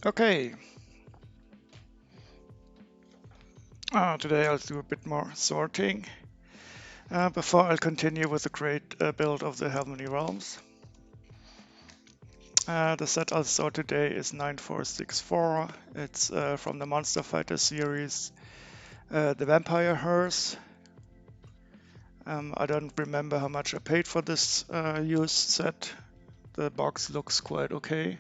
Okay, today I'll do a bit more sorting before I'll continue with the great build of the Harmony Realms. The set I'll sort today is 9464. It's from the Monster Fighter series, the Vampire Hearse. I don't remember how much I paid for this used set. The box looks quite okay.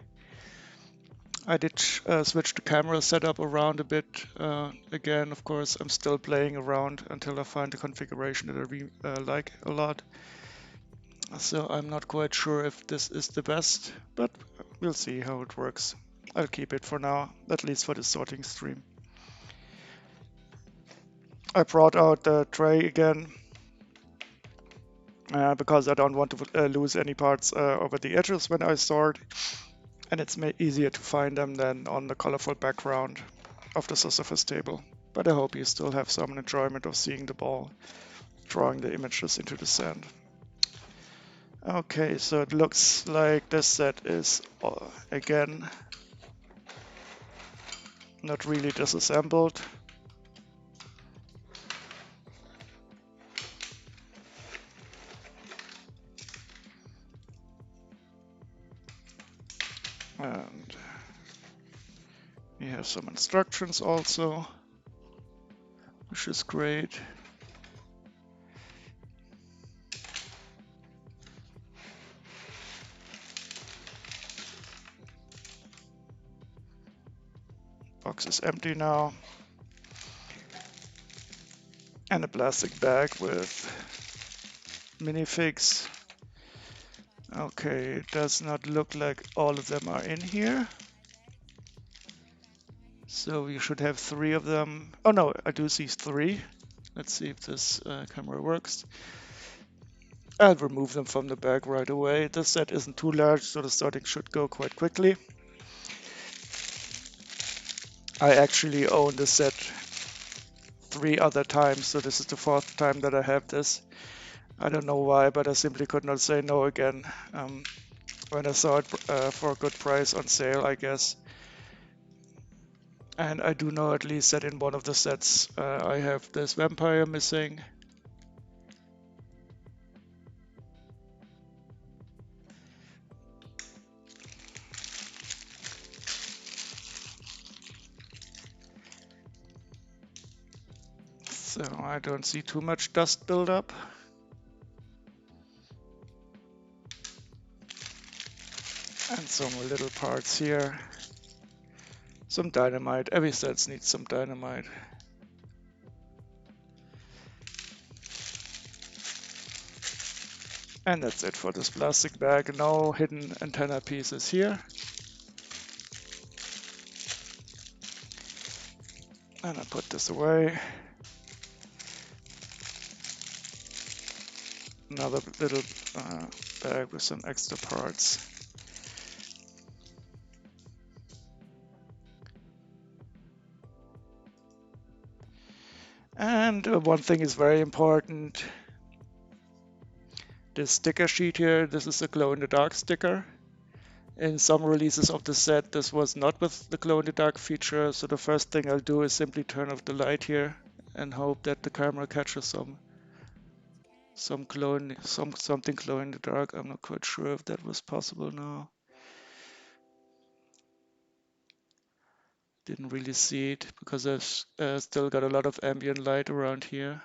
I did switch the camera setup around a bit. Again, of course, I'm still playing around until I find the configuration that I like a lot. So I'm not quite sure if this is the best, but we'll see how it works. I'll keep it for now, at least for the sorting stream. I brought out the tray again because I don't want to lose any parts over the edges when I sort, and it's easier to find them than on the colorful background of the Sisyphus table. But I hope you still have some enjoyment of seeing the ball drawing the images into the sand. Okay, so it looks like this set is, again, not really disassembled. And we have some instructions also, which is great. Box is empty now. And a plastic bag with minifigs. Okay, it does not look like all of them are in here. So you should have 3 of them. Oh no, I do see 3. Let's see if this camera works. I'll remove them from the bag right away. This set isn't too large, so the sorting should go quite quickly. I actually own this set 3 other times, so this is the 4th time that I have this. I don't know why, but I simply could not say no again when I saw it for a good price on sale, I guess. And I do know at least that in one of the sets I have this vampire missing. So I don't see too much dust buildup. And some little parts here. Some dynamite. Every set needs some dynamite. And that's it for this plastic bag. No hidden antenna pieces here. And I put this away. Another little bag with some extra parts. And one thing is very important. This sticker sheet here, this is a glow-in-the-dark sticker. In some releases of the set, this was not with the glow-in-the-dark feature, so the first thing I'll do is simply turn off the light here and hope that the camera catches something glow in the dark. I'm not quite sure if that was possible now. Didn't really see it because I've still got a lot of ambient light around here.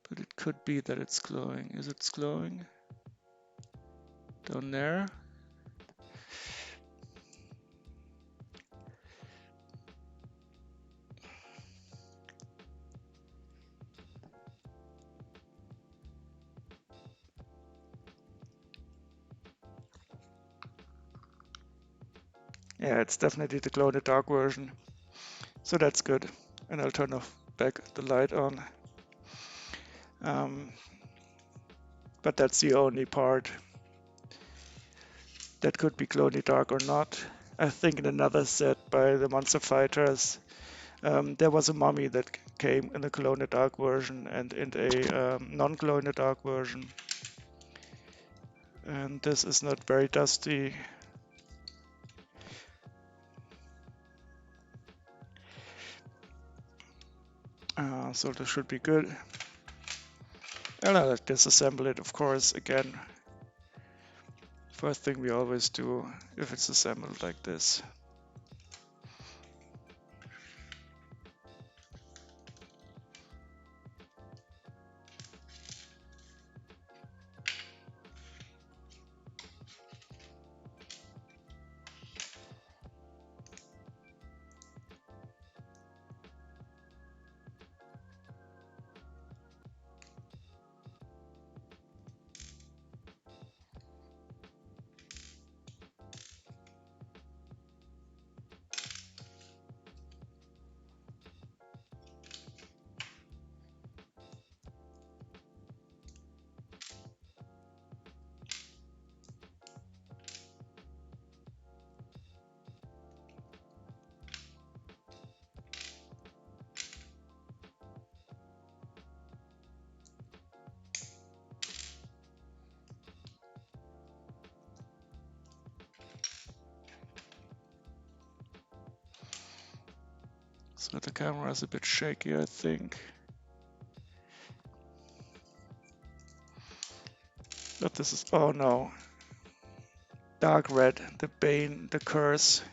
But it could be that it's glowing. Is it glowing? Down there? Yeah, it's definitely the glow-in-the-dark version. So that's good. And I'll turn off back the light on. But that's the only part that could be glow-in-the-dark or not. I think in another set by the Monster Fighters, there was a mummy that came in a glow-in-the-dark version and in a non-glow-in-the-dark version. And this is not very dusty. So this should be good. And I'll disassemble it, of course, again. First thing we always do if it's assembled like this. So the camera is a bit shaky, I think. But this is, oh no. Dark red, the bane, the curse,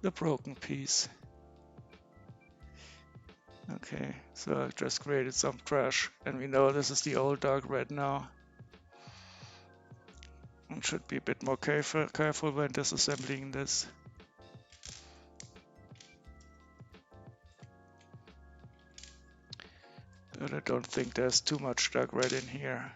the broken piece. Okay, so I've just created some trash, and we know this is the old dark red now. And should be a bit more careful when disassembling this. But I don't think there's too much dark red in here.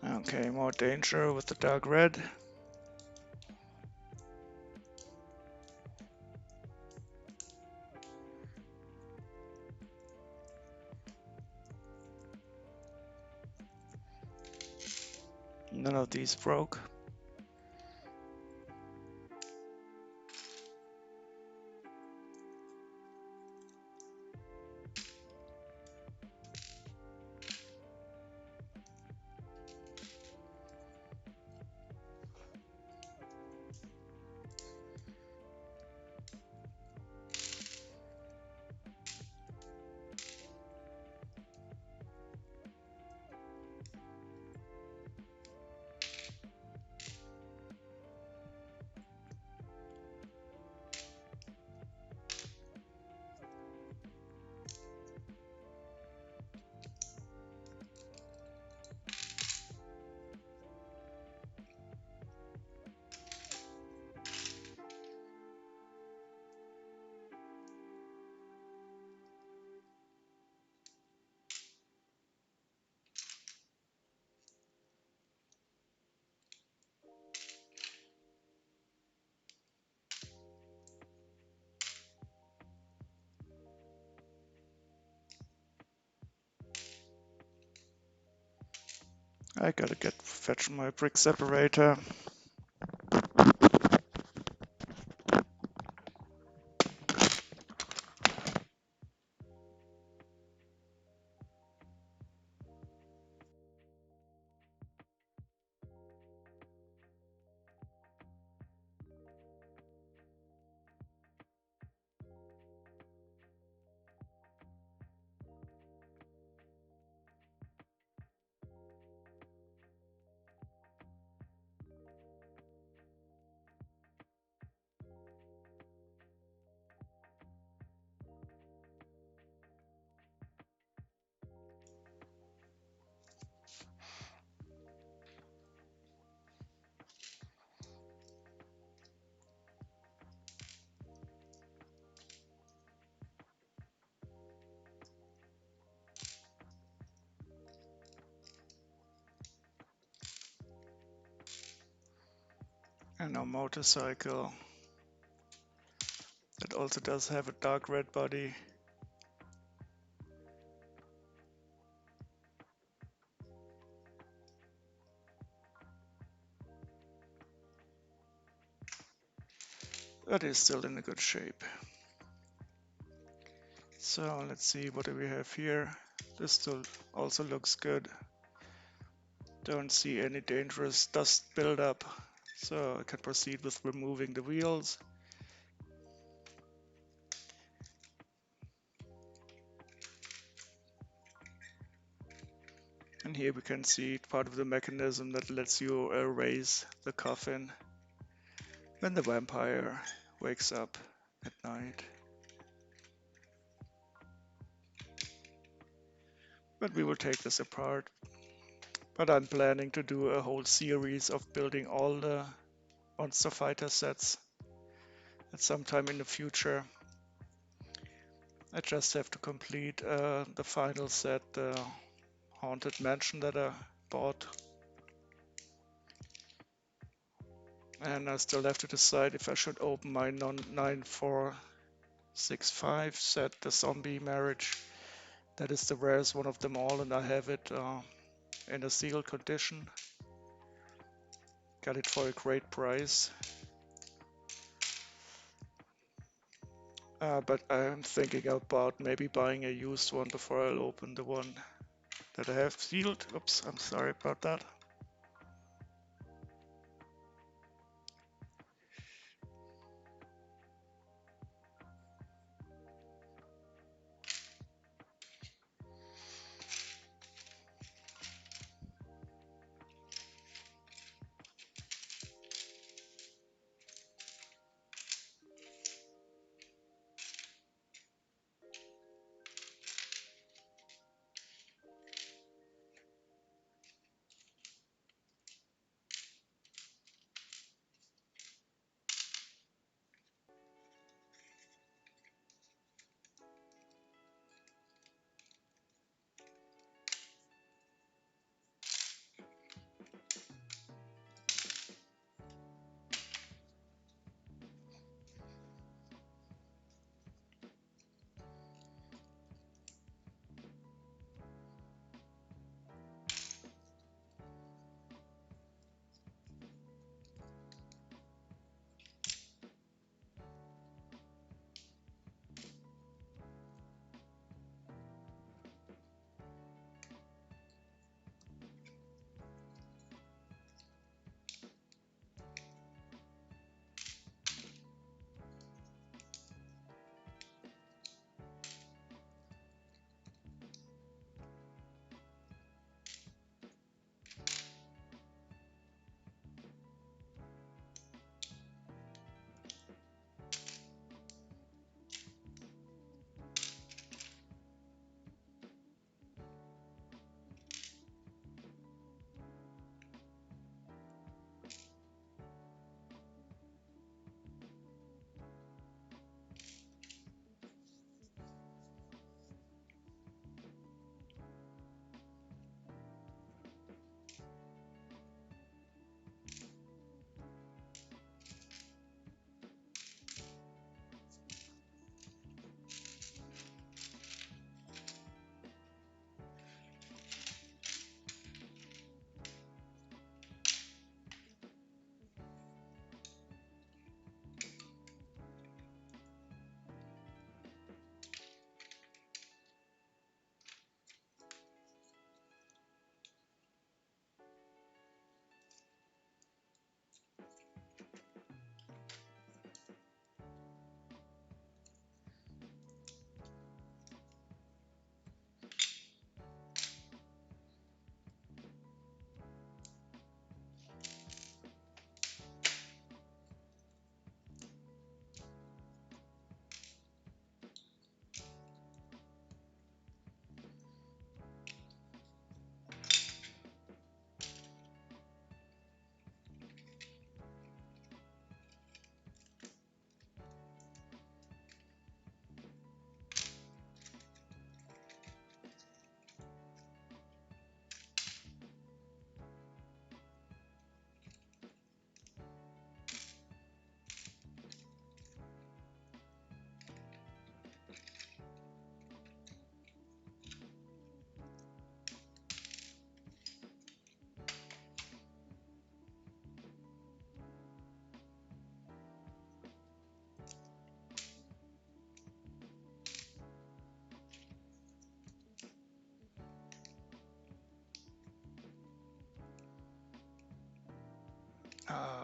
Okay, more danger with the dark red. None of these broke. I gotta fetch my brick separator. And our motorcycle, that also does have a dark red body. That is still in a good shape. So let's see, what do we have here? This still also looks good. Don't see any dangerous dust buildup, so I can proceed with removing the wheels. And here we can see part of the mechanism that lets you raise the coffin when the vampire wakes up at night. But we will take this apart. But I'm planning to do a whole series of building all the Monster Fighter sets at some time in the future. I just have to complete the final set, the Haunted Mansion that I bought. And I still have to decide if I should open my 9465 set, the Zombie Marriage. That is the rarest one of them all, and I have it in a sealed condition. Got it for a great price. But I'm thinking about maybe buying a used one before I'll open the one that I have sealed. Oops, I'm sorry about that.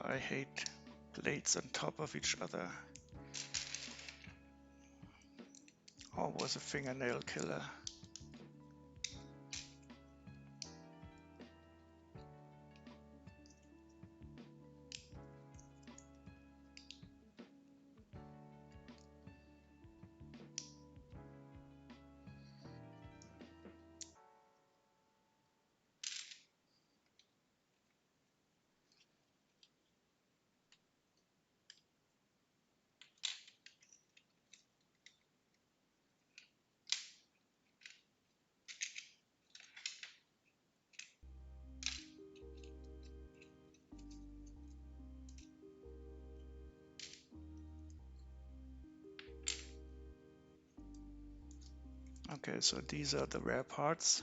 I hate plates on top of each other. Always a fingernail killer. Okay, so these are the rare parts,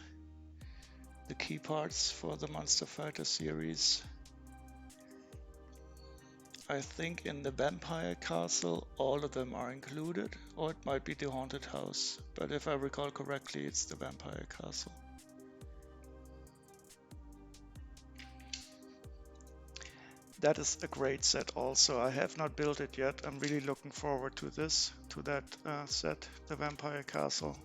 the key parts for the Monster Fighter series. I think in the Vampire Castle all of them are included, or it might be the Haunted House, but if I recall correctly it's the Vampire Castle. That is a great set also. I have not built it yet. I'm really looking forward to that set, the Vampire Castle.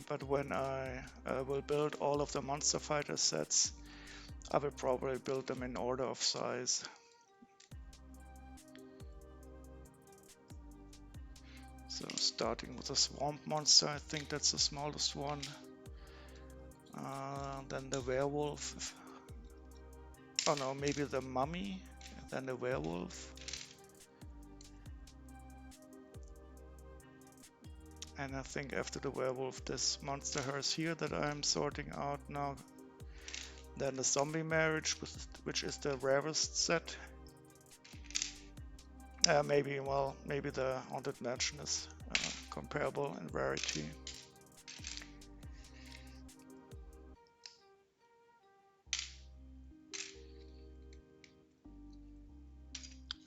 But when I will build all of the Monster Fighter sets, I will probably build them in order of size. So starting with the Swamp Monster, I think that's the smallest one. Then the Werewolf. Oh no, maybe the Mummy, then the Werewolf. And I think after the Werewolf, this Monster Hearse here that I'm sorting out now. Then the Zombie Marriage, which is the rarest set. Maybe the Haunted Mansion is comparable in rarity.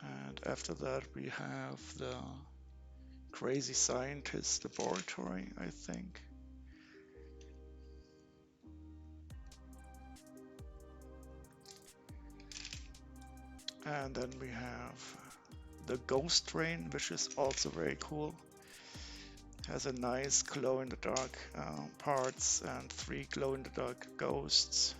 And after that we have the Crazy Scientist Laboratory, I think. And then we have the Ghost Train, which is also very cool. Has a nice glow-in-the-dark parts and 3 glow-in-the-dark ghosts.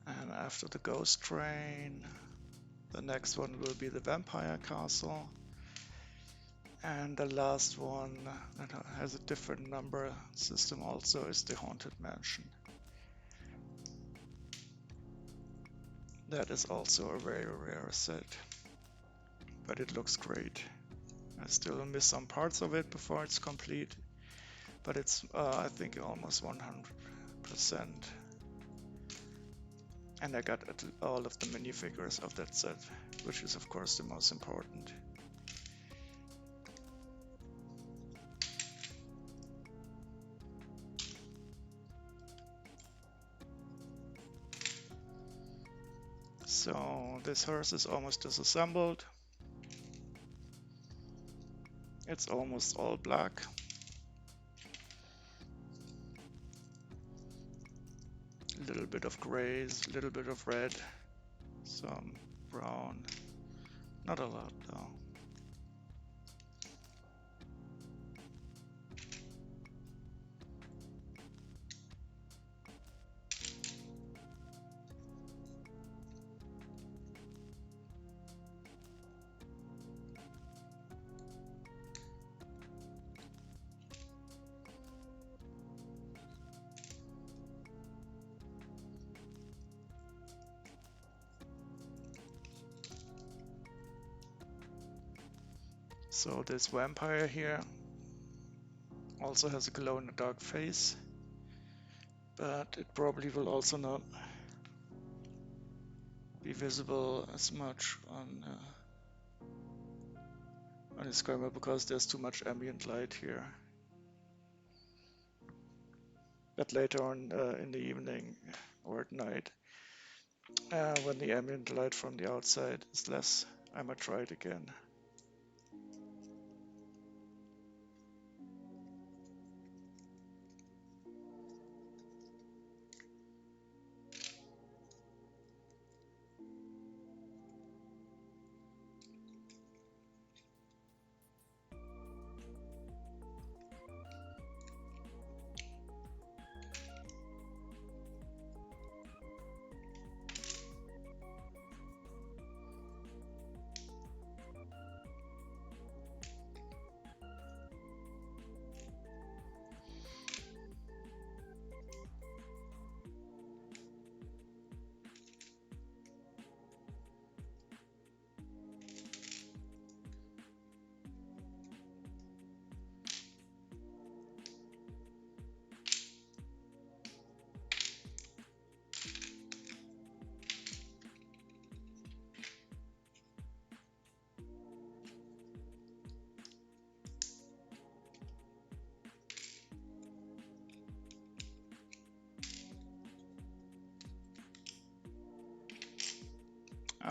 And after the Ghost Train, the next one will be the Vampire Castle. And the last one that has a different number system also is the Haunted Mansion. That is also a very rare set, but it looks great. I still miss some parts of it before it's complete, but it's I think almost 100%. And I got all of the minifigures of that set, which is of course the most important. So this Hearse is almost disassembled. It's almost all black. A little bit of grays, a little bit of red, some brown, not a lot though. So this vampire here also has a glow-in-the-dark face, but it probably will also not be visible as much on his camera because there's too much ambient light here. But later on in the evening or at night, when the ambient light from the outside is less, I might try it again.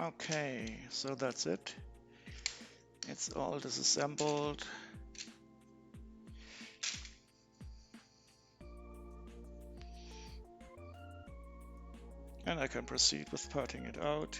Okay, so that's it. It's all disassembled. And I can proceed with parting it out.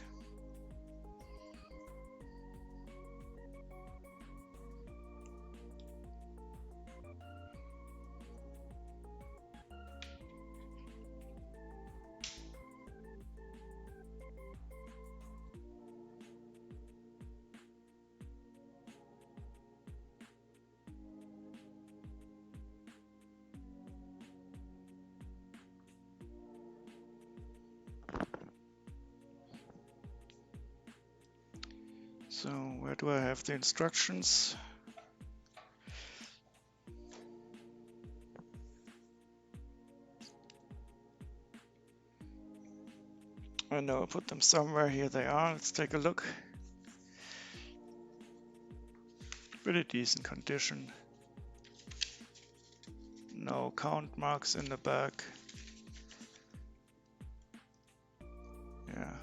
So where do I have the instructions? I know I put them somewhere. Here they are. Let's take a look. Pretty decent condition. No count marks in the back. Yeah.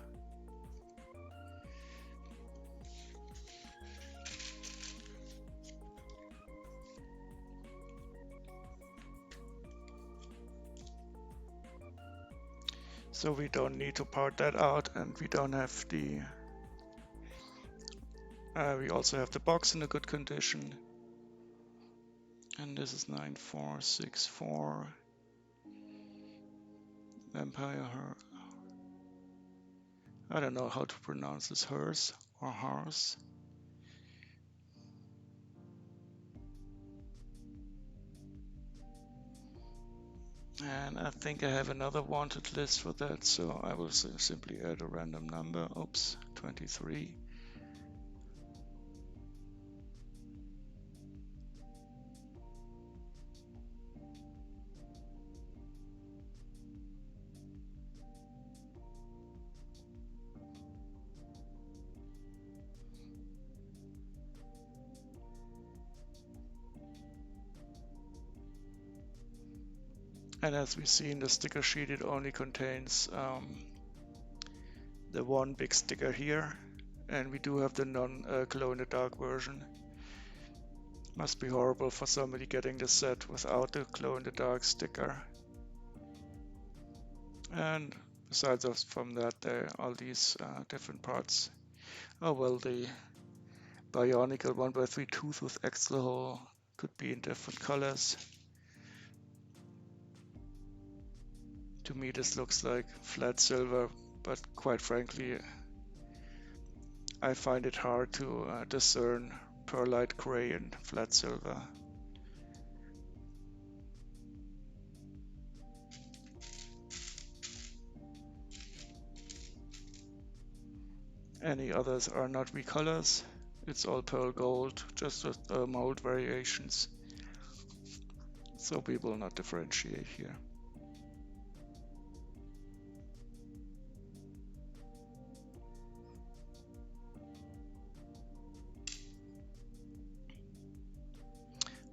So we don't need to part that out, and we don't have the we also have the box in a good condition. And this is 9464 Vampire Hearse. I don't know how to pronounce this, Hearse or Hearse. And I think I have another wanted list for that, so I will simply add a random number. Oops, 23. And as we see in the sticker sheet, it only contains the one big sticker here, and we do have the non-glow-in-the-dark version. Must be horrible for somebody getting this set without the glow-in-the-dark sticker. And besides from that, there are all these different parts. Oh well, the Bionicle 1x3 tooth with extra hole could be in different colors. To me this looks like flat silver, but quite frankly I find it hard to discern pearlite gray and flat silver. Any others are not recolors. It's all pearl gold, just with mold variations. So we will not differentiate here.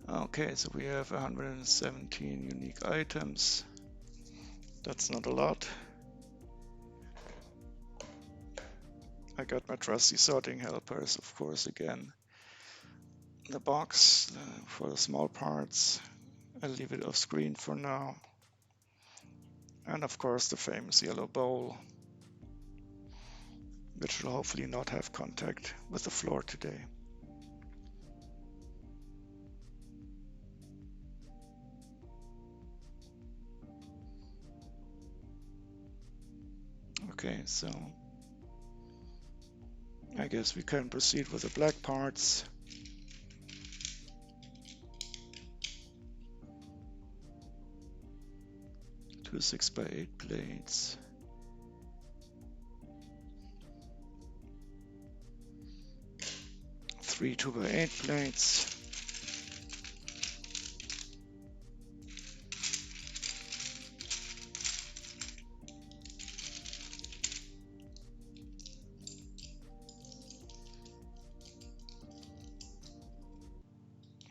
Okay, so we have 117 unique items. That's not a lot. I got my trusty sorting helpers, of course, again. The box for the small parts, I'll leave it off screen for now. And of course the famous yellow bowl, which will hopefully not have contact with the floor today. Okay, so I guess we can proceed with the black parts. Two 6x8 plates. Three 2x8 plates.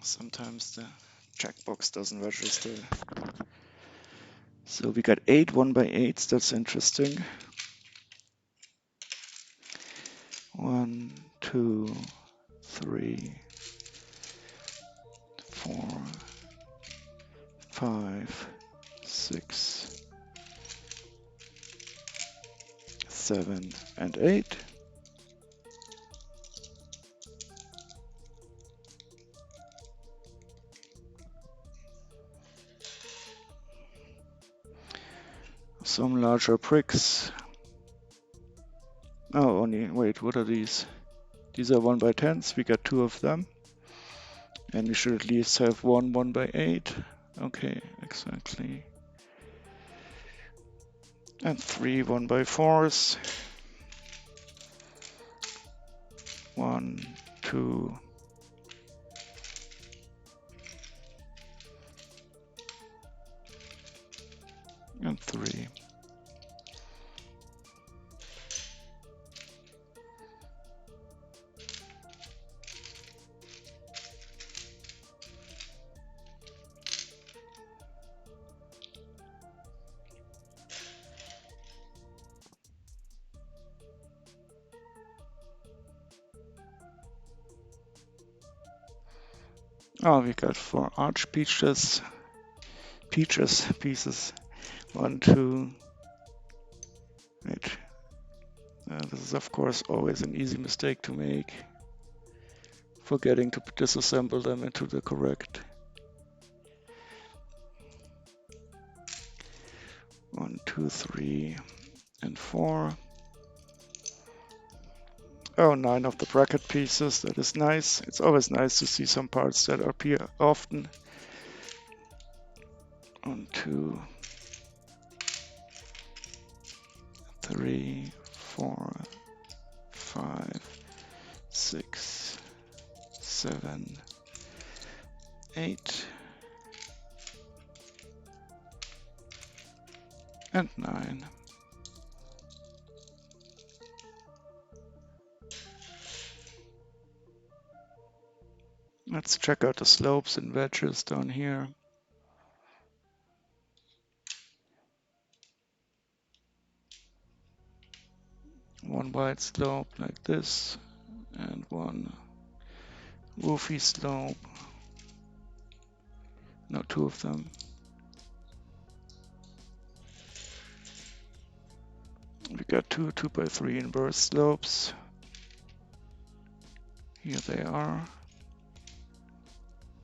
Sometimes the checkbox doesn't register. So we got 8 1x8s, that's interesting. 1, 2, 3, 4, 5, 6, 7, and 8. Some larger bricks. Oh, only, wait, what are these? These are 1x10s, we got 2 of them. And we should at least have one 1x8. Okay, exactly. And 3 1x4s. 1, 2, and 3. Oh, we got 4 arch peaches pieces. 1, 2. Wait. This is of course always an easy mistake to make. Forgetting to disassemble them into the correct. 1, 2, 3, and 4. Oh, 9 of the bracket pieces. That is nice. It's always nice to see some parts that appear often. 1, 2, 3, 4, 5, 6, 7, 8, and 9. Let's check out the slopes and wedges down here. One wide slope like this, and one roofy slope. No, 2 of them. We got 2 2x3 inverse slopes. Here they are.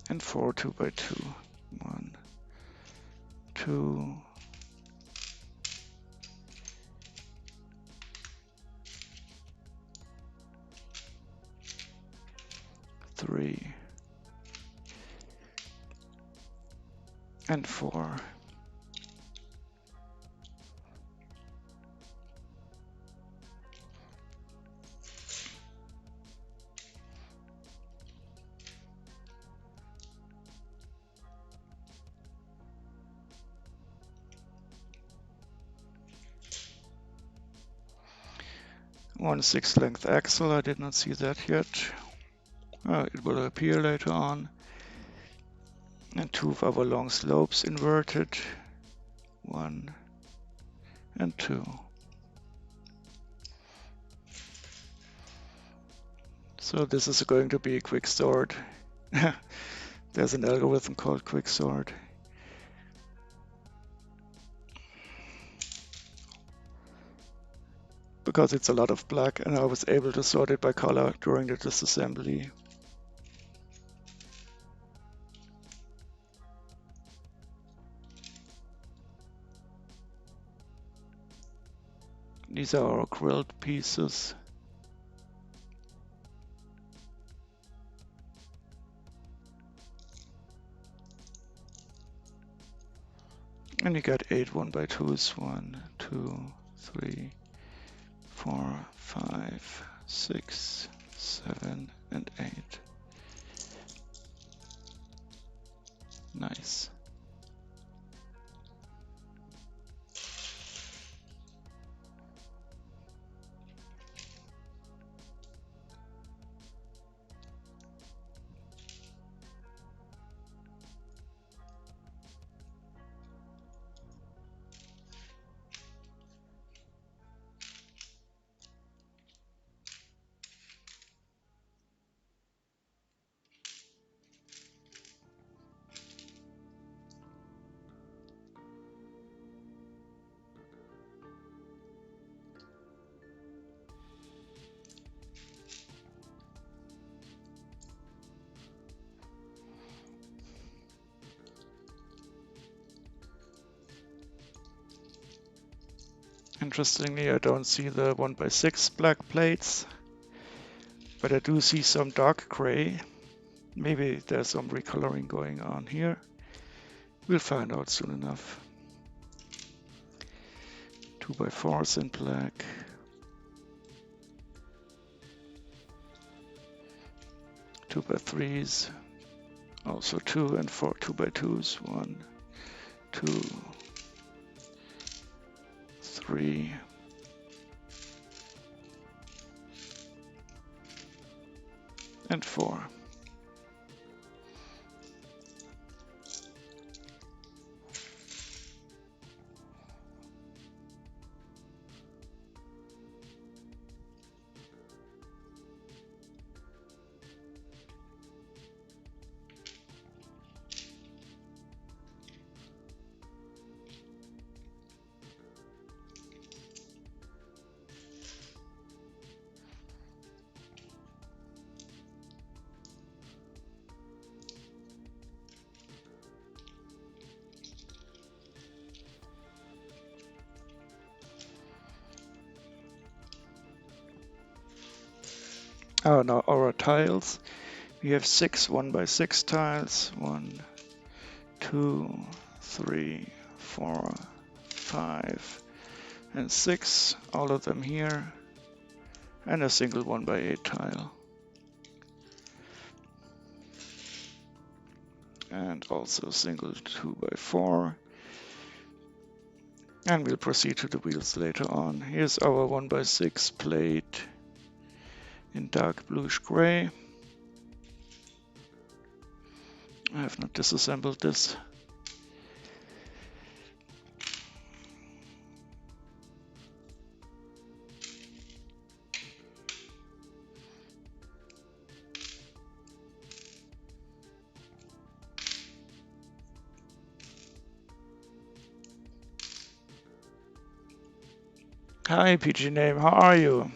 And 4 2x2. 1, 2, 3, and 4. 1/6 length axle, I did not see that yet. It will appear later on. And 2 of our long slopes inverted. 1 and 2. So this is going to be a quick sort. There's an algorithm called quick sort. Because it's a lot of black and I was able to sort it by color during the disassembly. These are our grilled pieces. And you got 8 1x2s. 1, 2, 3, 4, 5, 6, 7, and 8. Nice. Interestingly, I don't see the 1x6 black plates, but I do see some dark gray. Maybe there's some recoloring going on here. We'll find out soon enough. 2x4s in black. 2x3s. Also 2 and 4 2x2s. 1, 2, 3. And 4. Oh, now our tiles. We have 6 1x6 tiles. 1, 2, 3, 4, 5, and 6. All of them here. And a single 1x8 tile. And also a single 2x4. And we'll proceed to the wheels later on. Here's our 1x6 plate in dark bluish gray. I have not disassembled this. Hi PG Name, how are you?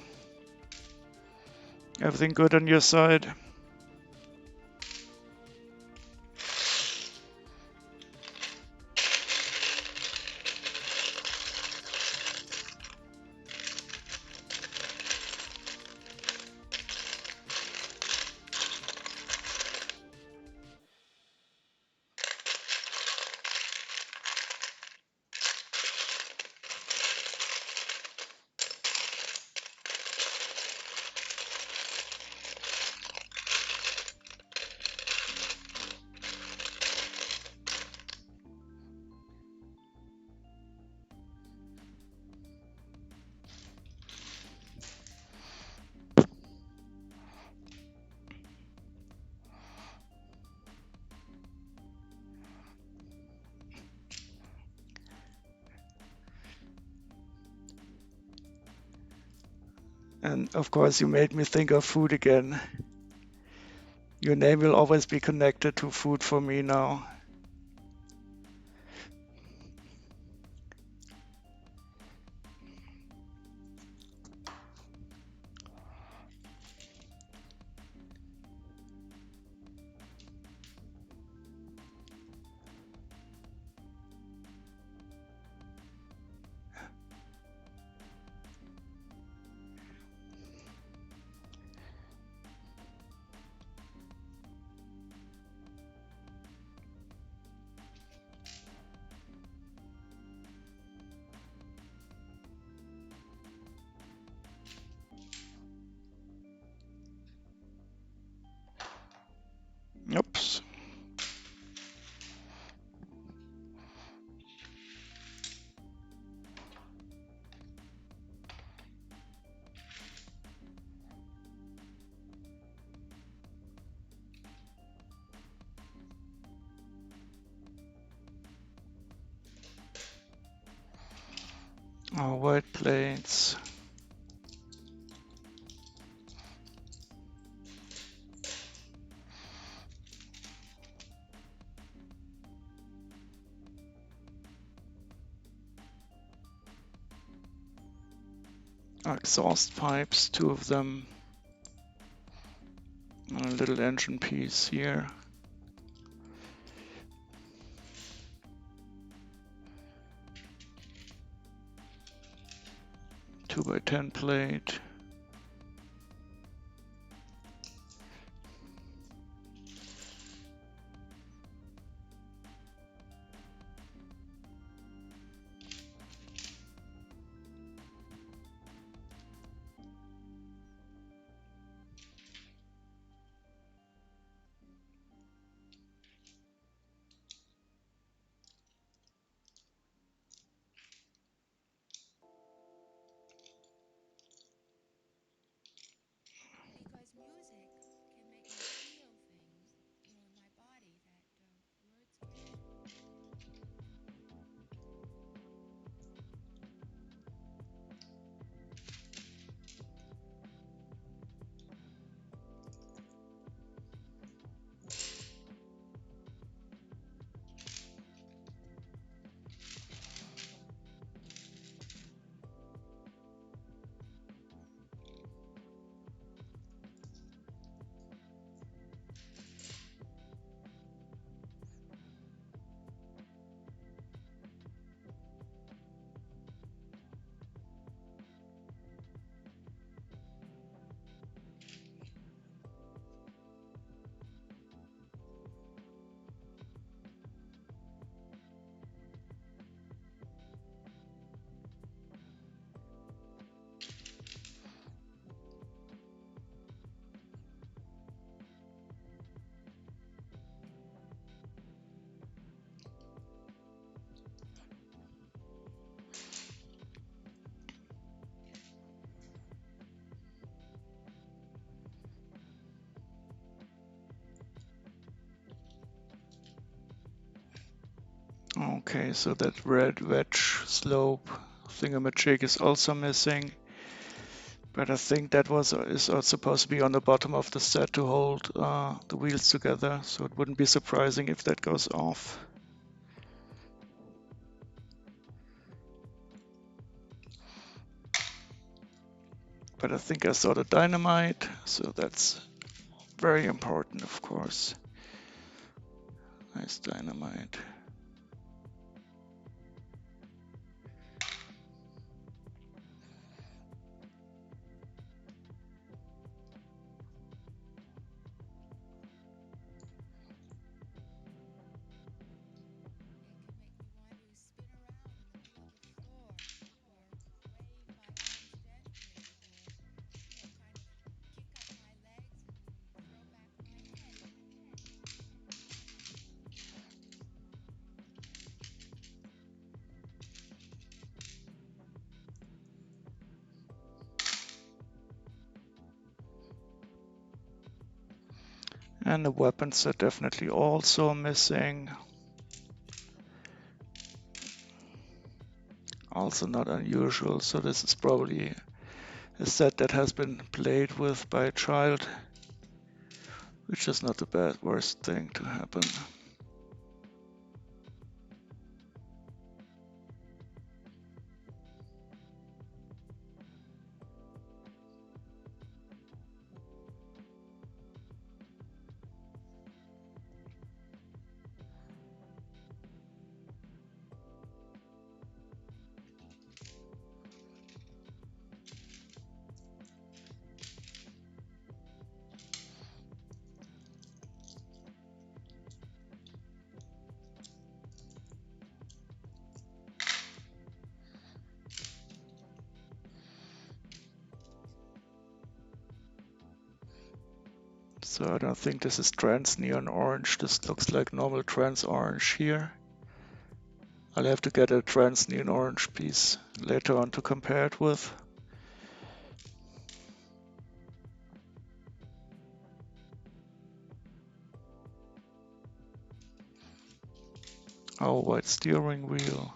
Everything good on your side? And of course, you made me think of food again. Your name will always be connected to food for me now. Oops. Oh, white plates. Exhaust pipes, two of them. A little engine piece here. Two by 10 plate. Okay, so that red wedge slope thingamajig is also missing. But I think that is also supposed to be on the bottom of the set to hold the wheels together, so it wouldn't be surprising if that goes off. But I think I saw the dynamite, so that's very important, of course. Nice dynamite. And the weapons are definitely also missing. Also not unusual, so this is probably a set that has been played with by a child, which is not the worst thing to happen. So I don't think this is trans neon orange. This looks like normal trans orange here. I'll have to get a trans neon orange piece later on to compare it with. Oh, white steering wheel.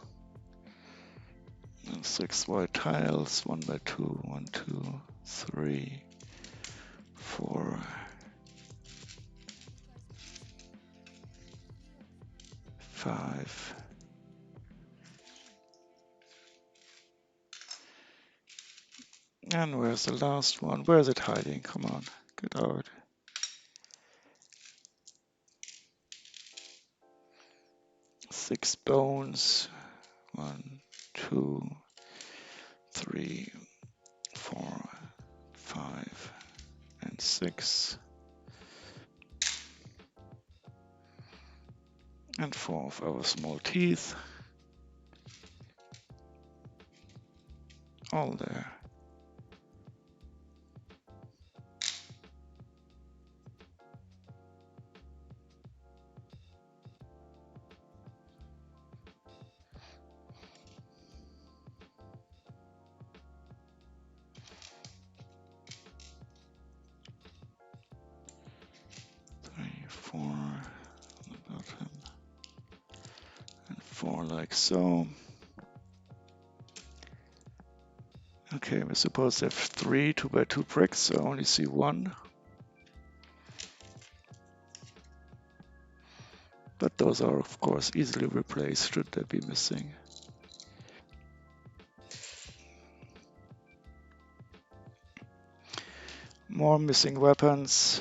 And 6 white tiles, 1 by 2, 1, 2, 3, 4, 5. And where's the last one? Where is it hiding? Come on, get out. Six bones. 1, 2, 3, 4, 5, and 6. And 4 of our small teeth. All there. Three, 4 on the bottom. And 4 like so. Okay, we're supposed to have 3 2 by 2 bricks, so I only see 1. But those are of course easily replaced should they be missing. More missing weapons.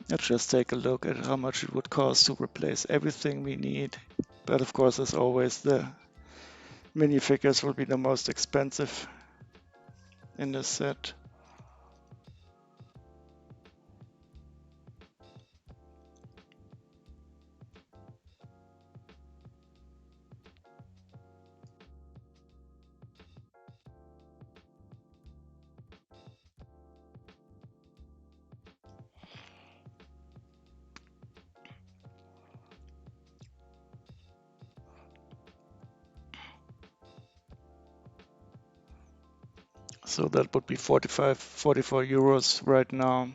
Let's just take a look at how much it would cost to replace everything we need. But of course, as always, the minifigures will be the most expensive in this set. So that would be 44 euros right now.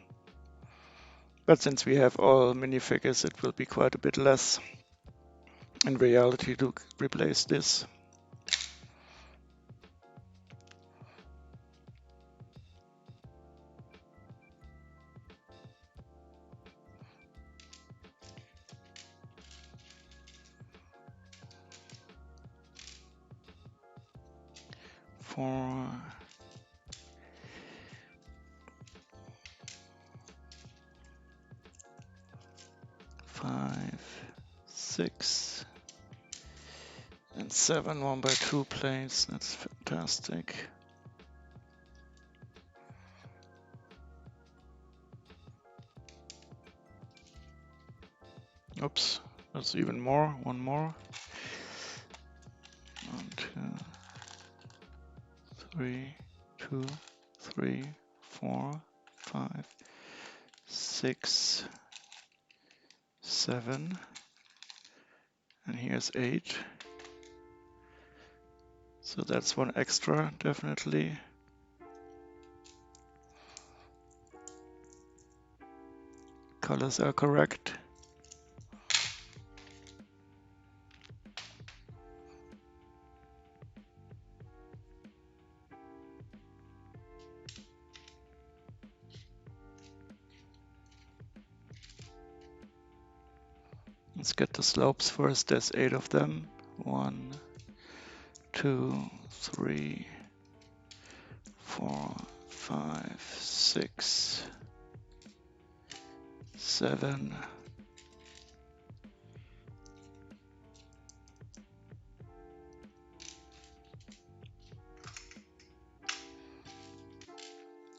But since we have all minifigures, it will be quite a bit less in reality to replace this. For 5, 6, and 7 1 by 2 plates. That's fantastic. Oops, that's even more. One more. 1, 2, 3, 2, 3, 4, 5, 6, 7, and here's 8. So that's one extra, definitely. Colors are correct. Let's get the slopes first. There's 8 of them. 1, 2, 3, 4, 5, 6, 7.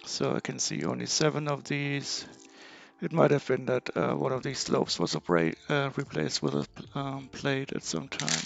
So I can see only 7 of these. It might have been that one of these slopes was replaced with a plate at some time.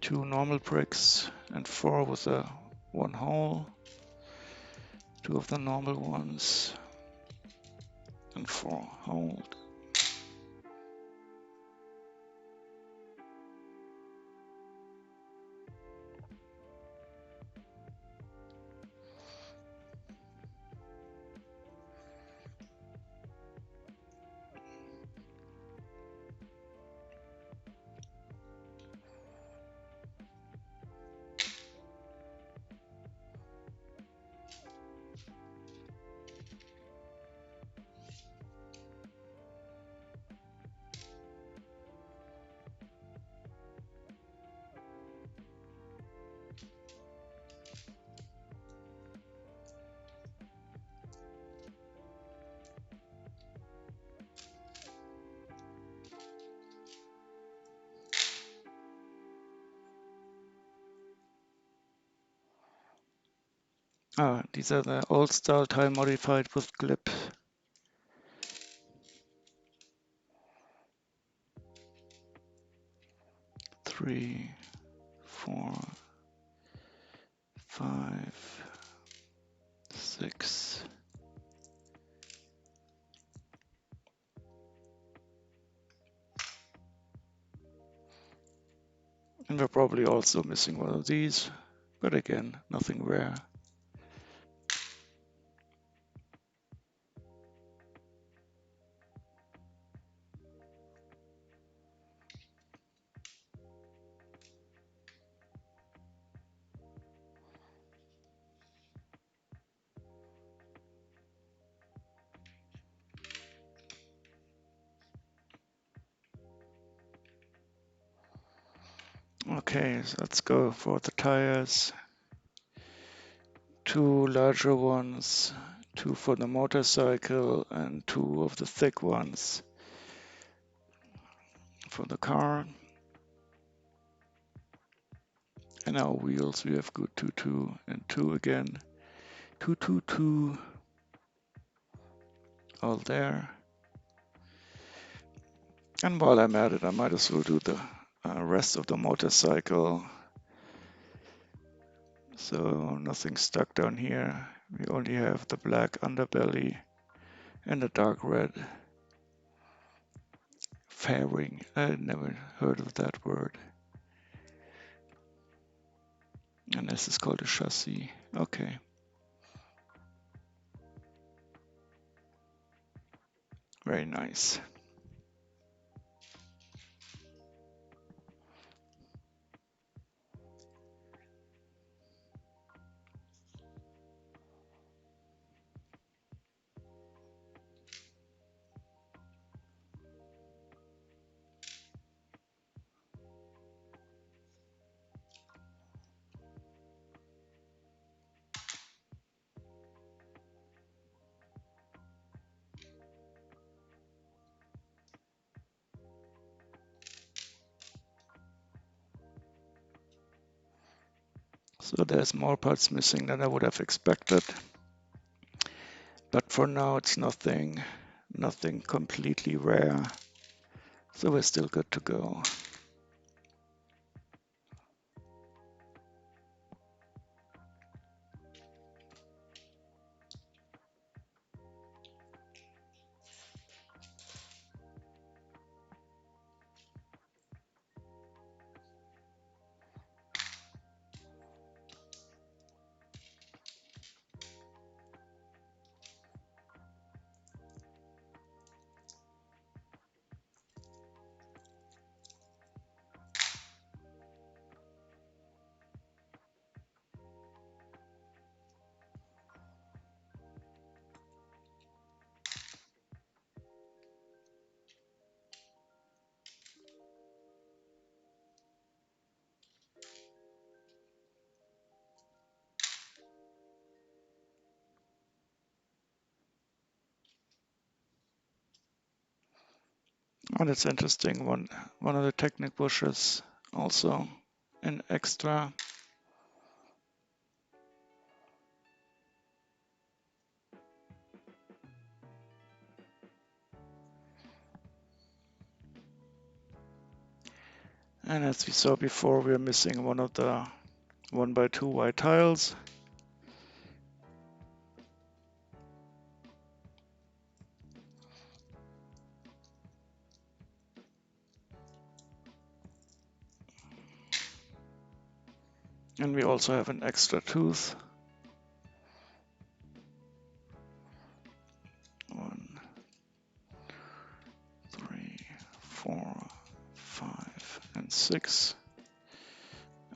Two normal bricks and 4 with a 1 hole. 2 of the normal ones and 4 holed. These are the old style tire modified with clips. 3, 4, 5, 6. And we're probably also missing one of these, but again, nothing rare. Okay, so let's go for the tires. 2 larger ones, 2 for the motorcycle, and 2 of the thick ones for the car. And our wheels, we have good 2, 2, and 2 again. 2, 2, 2, all there. And while I'm at it, I might as well do the rest of the motorcycle. So nothing stuck down here. We only have the black underbelly and the dark red fairing. I never heard of that word. And this is called a chassis. Okay. Very nice. So there's more parts missing than I would have expected. But for now, it's nothing completely rare. So we're still good to go. And it's interesting, one of the Technic bushes also in extra. And as we saw before, we are missing one of the 1x2 white tiles. And we also have an extra tooth. 1, 3, 4, 5, and 6.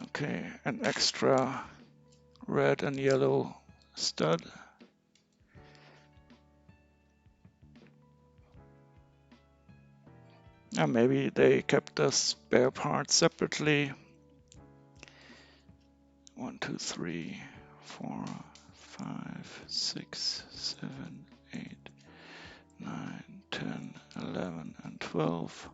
Okay, an extra red and yellow stud. And maybe they kept the spare parts separately. 1, 2, 3, 4, 5, 6, 7, 8, 9, 10, 11, and 12.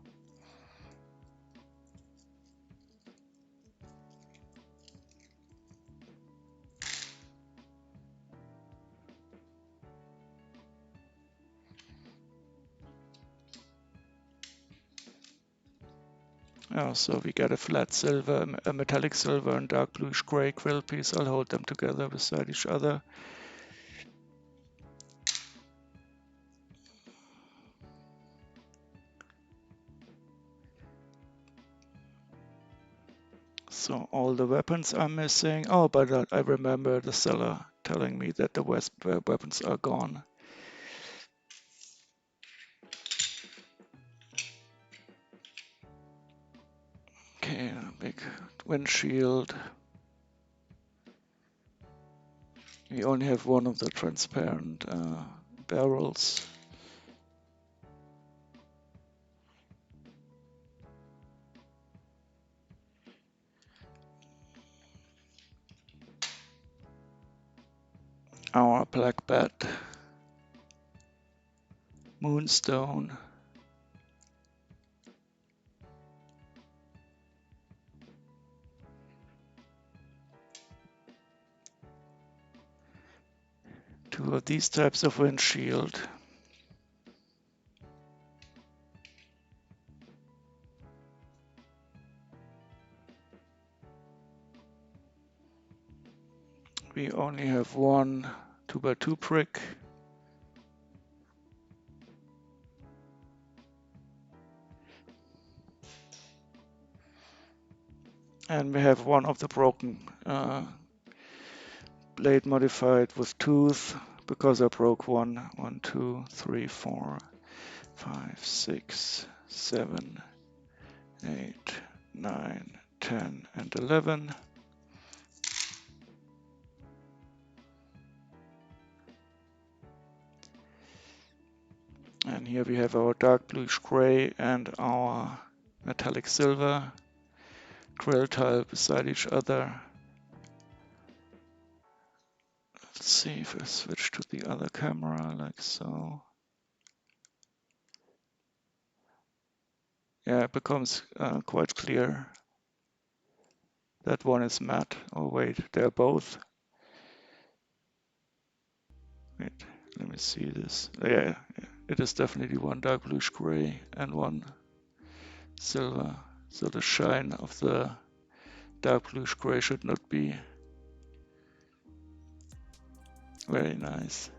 Oh, so we get a flat silver, a metallic silver, and dark bluish gray quill piece. I'll hold them together beside each other. So all the weapons are missing. Oh, but I remember the seller telling me that the weapons are gone. Okay, big windshield. We only have one of the transparent barrels. Our black bat. Moonstone. Two of these types of windshield. We only have one 2x2 brick. And we have one of the broken blade modified with tooth because I broke one. 1, 2, 3, 4, 5, 6, 7, 8, 9, 10, and 11. And here we have our dark bluish gray and our metallic silver grill tile beside each other. Let's see if I switch to the other camera like so. Yeah, it becomes quite clear. That one is matte. Oh wait, they're both. Wait, let me see this. Yeah, it is definitely one dark bluish gray and one silver. So the shine of the dark bluish gray should not be very nice.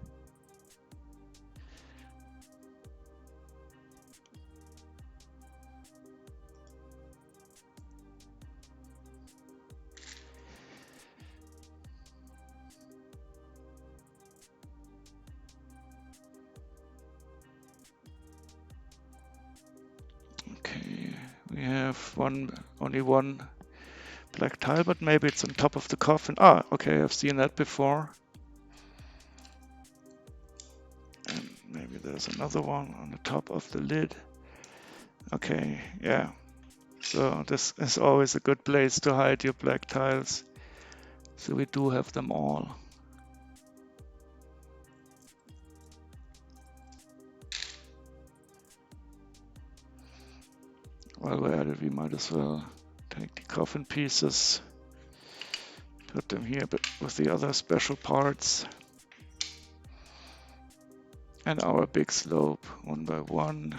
Okay, we have only one black tile, but maybe it's on top of the coffin. Ah, okay, I've seen that before. And maybe there's another one on the top of the lid. Okay, yeah. So this is always a good place to hide your black tiles. So we do have them all. While we're at it, we might as well take the coffin pieces, put them here with the other special parts, and our big slope 1x1.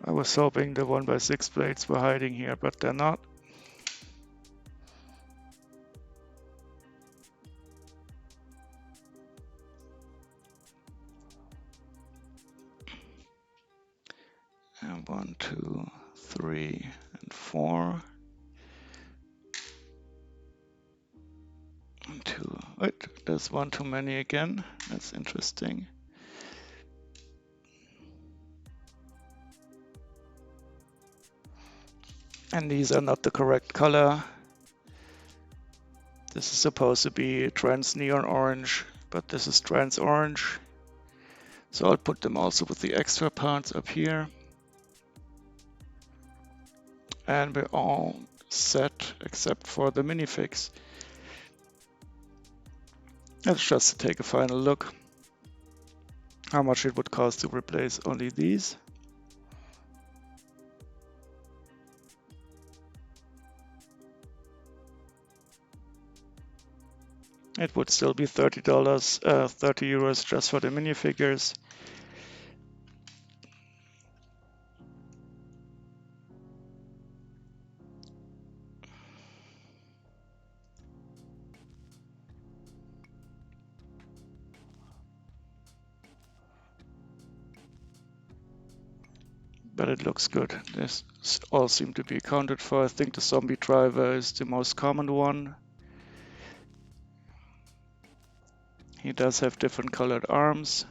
I was hoping the 1x6 blades were hiding here, but they're not. And 1, 2, 3, and 4. And 2. Wait, there's one too many again. That's interesting. And these are not the correct color. This is supposed to be trans neon orange, but this is trans orange. So I'll put them also with the extra parts up here. And we're all set except for the minifix. Let's just take a final look how much it would cost to replace only these. It would still be $30, 30 euros just for the minifigures. But it looks good. This all seem to be accounted for. I think the zombie driver is the most common one. He does have different colored arms.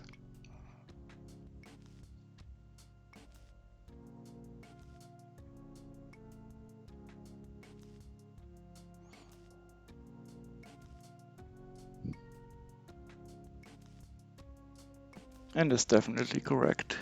And is definitely correct.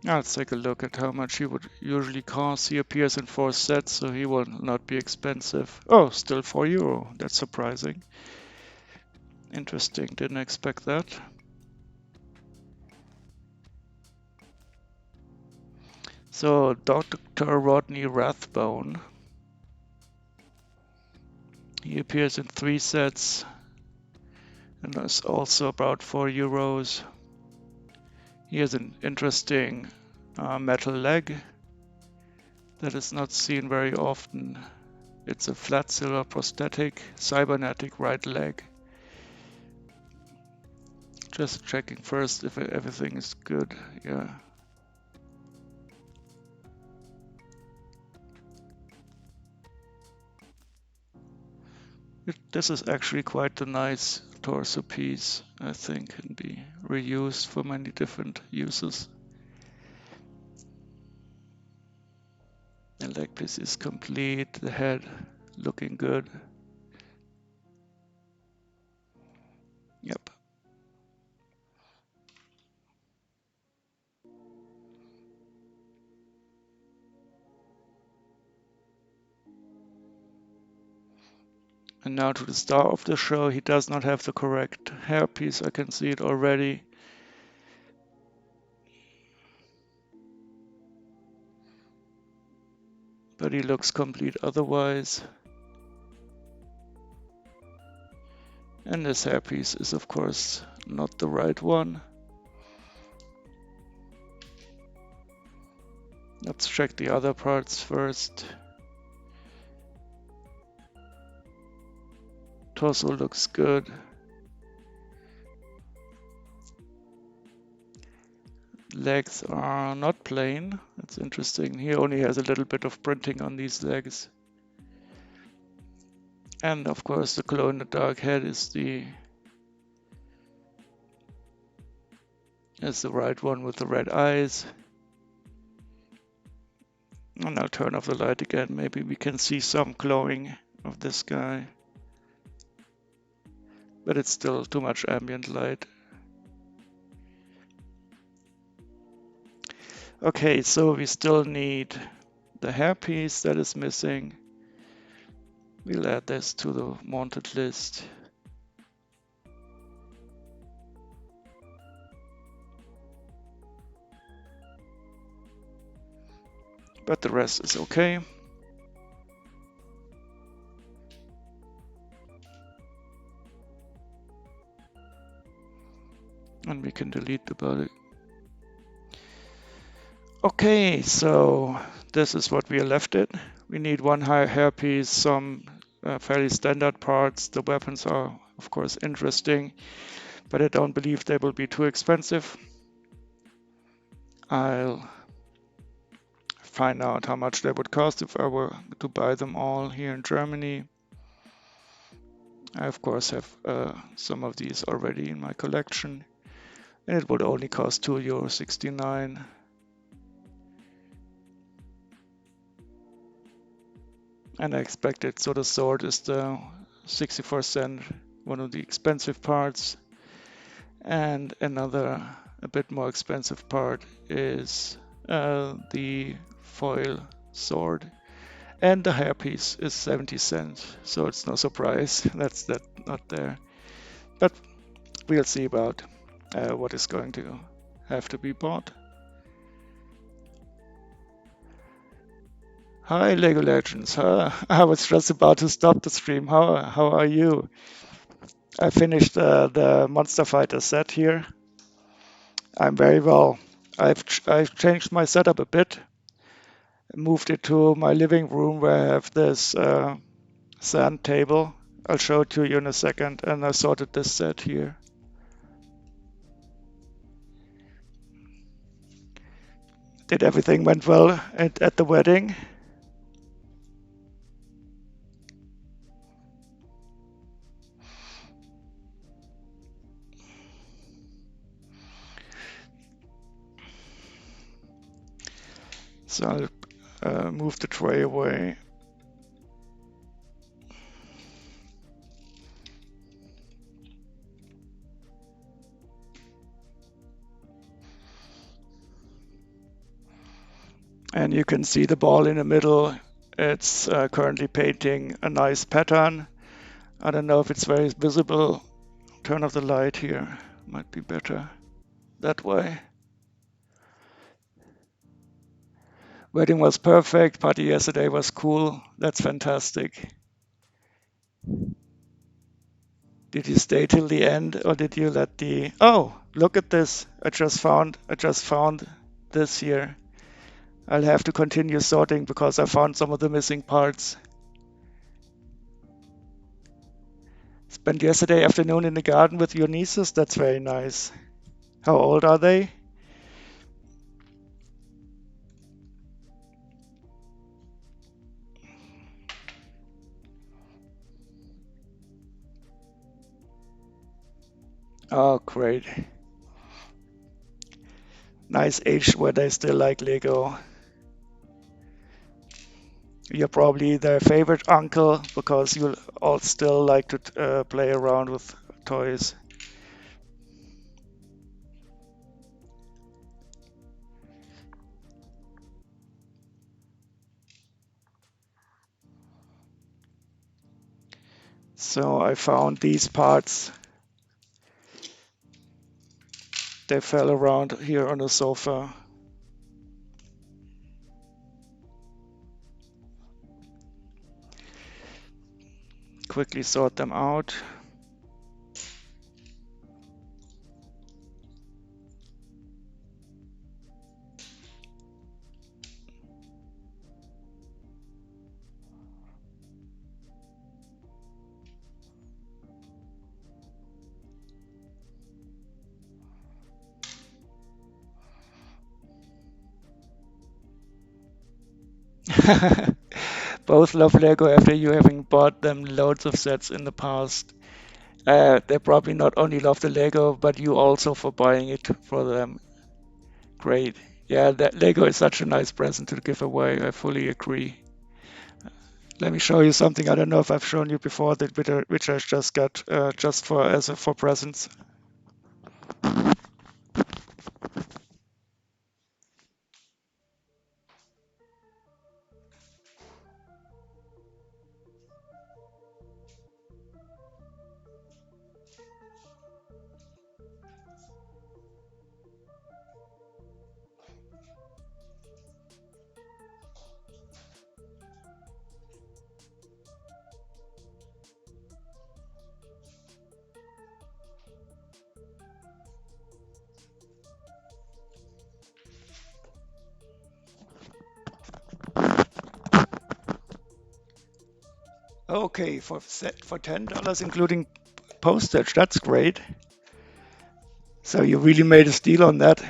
Now let's take a look at how much he would usually cost. He appears in 4 sets, so he will not be expensive. Oh, still €4. That's surprising. Interesting, didn't expect that. So, Dr. Rodney Rathbone. He appears in 3 sets and is also about €4. He has an interesting metal leg that is not seen very often. It's a flat silver prosthetic, cybernetic right leg. Just checking first if everything is good. Yeah. This is actually quite a nice torso piece, I think, can be reused for many different uses. The leg piece is complete, the head looking good. Yep. And now to the star of the show. He does not have the correct hairpiece, I can see it already. But he looks complete otherwise. And this hairpiece is of course not the right one. Let's check the other parts first. Torso looks good. Legs are not plain. That's interesting. He only has a little bit of printing on these legs. And of course the glow-in-the-dark head is the right one with the red eyes. And I'll turn off the light again. Maybe we can see some glowing of this guy. But it's still too much ambient light. Okay, so we still need the hairpiece that is missing. We'll add this to the wanted list. but the rest is okay. And we can delete the body. Okay, so this is what we are left it. We need one high hairpiece, some fairly standard parts. The weapons are, of course, interesting, but I don't believe they will be too expensive. I'll find out how much they would cost if I were to buy them all here in Germany. I, of course, have some of these already in my collection, and it would only cost €2.69. And I expected, so the sword is the 64 cent, one of the expensive parts. And another, a bit more expensive part is the foil sword. And the hairpiece is 70 cents, so it's no surprise that's not there. But we'll see about what is going to have to be bought. Hi, Lego Legends. I was just about to stop the stream. How are you? I finished the Monster Fighter set here. I'm very well. I've changed my setup a bit. Moved it to my living room where I have this sand table. I'll show it to you in a second. And I sorted this set here. Did everything went well at the wedding? So I'll move the tray away. And you can see the ball in the middle. It's currently painting a nice pattern. I don't know if it's very visible. Turn off the light here. Might be better that way. Wedding was perfect. Party yesterday was cool. That's fantastic. Did you stay till the end or did you let the... Oh, look at this. I just found this here. I'll have to continue sorting because I found some of the missing parts. Spent yesterday afternoon in the garden with your nieces. That's very nice. How old are they? Oh, great. Nice age where they still like Lego. You're probably their favorite uncle because you all still like to play around with toys. So I found these parts. They fell around here on the sofa. Quickly sort them out. Both love Lego after you having bought them loads of sets in the past. They probably not only love the Lego, but you also for buying it for them. Great. Yeah, that Lego is such a nice present to give away. I fully agree. Let me show you something. I don't know if I've shown you before that which I just got just for presents. Okay, for $10 including postage, that's great. So you really made a steal on that.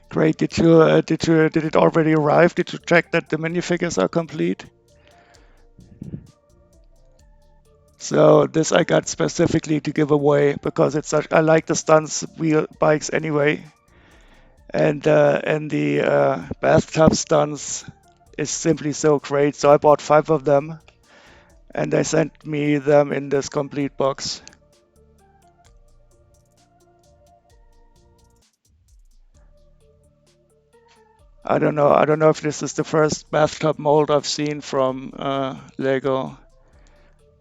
Great. Did it already arrive? Did you check that the minifigures are complete? So this I got specifically to give away because I like the stunts wheel bikes anyway, and the bathtub stunts is simply so great. So I bought 5 of them, and they sent me them in this complete box. I don't know if this is the first bathtub mold I've seen from Lego,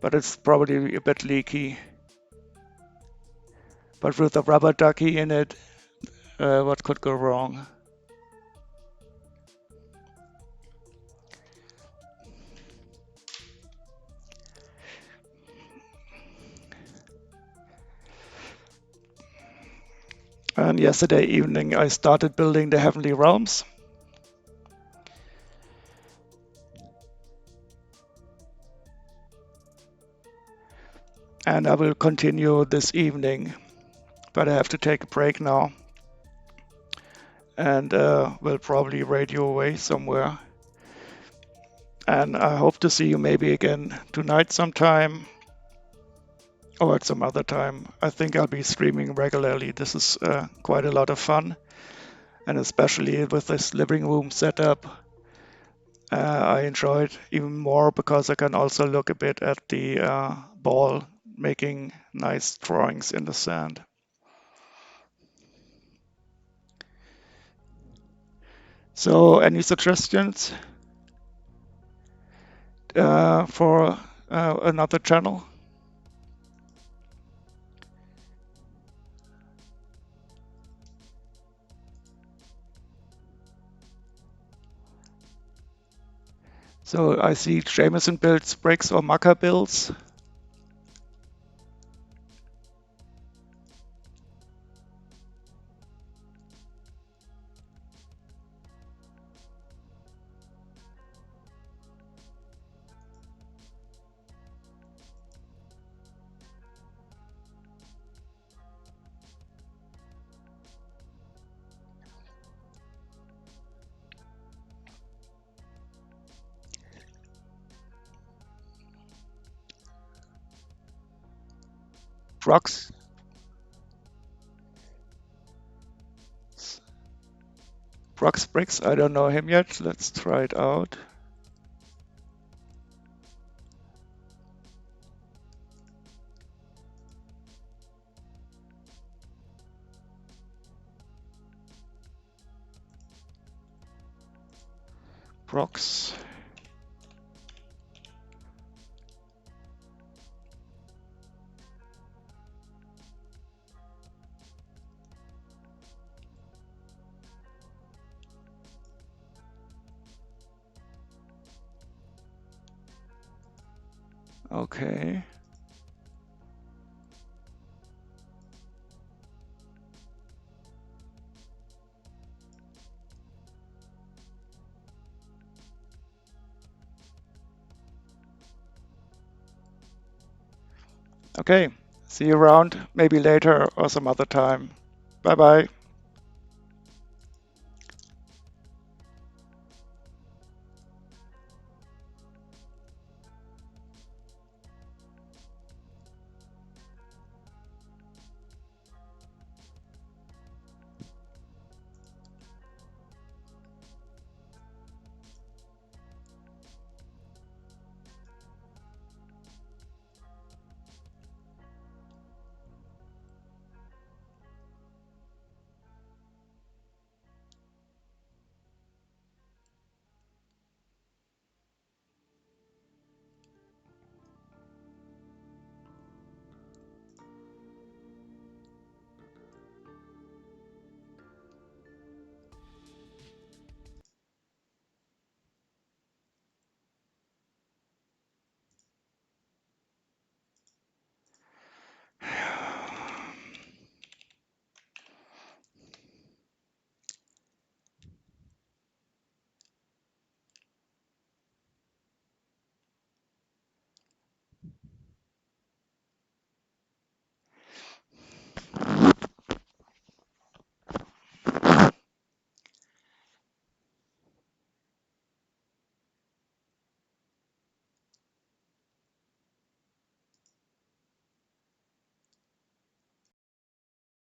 but it's probably a bit leaky. But with a rubber ducky in it, what could go wrong? And yesterday evening, I started building the Heavenly Realms. And I will continue this evening, but I have to take a break now. And will probably radio away somewhere. And I hope to see you maybe again tonight sometime or at some other time. I think I'll be streaming regularly. This is quite a lot of fun. And especially with this living room setup, I enjoy it even more because I can also look a bit at the ball, making nice drawings in the sand. So, any suggestions for another channel? So I see Jameson builds bricks or Maka builds. Brox, Brox bricks. I don't know him yet. Let's try it out. Brox. Okay. Okay. See you around, maybe later or some other time. Bye bye.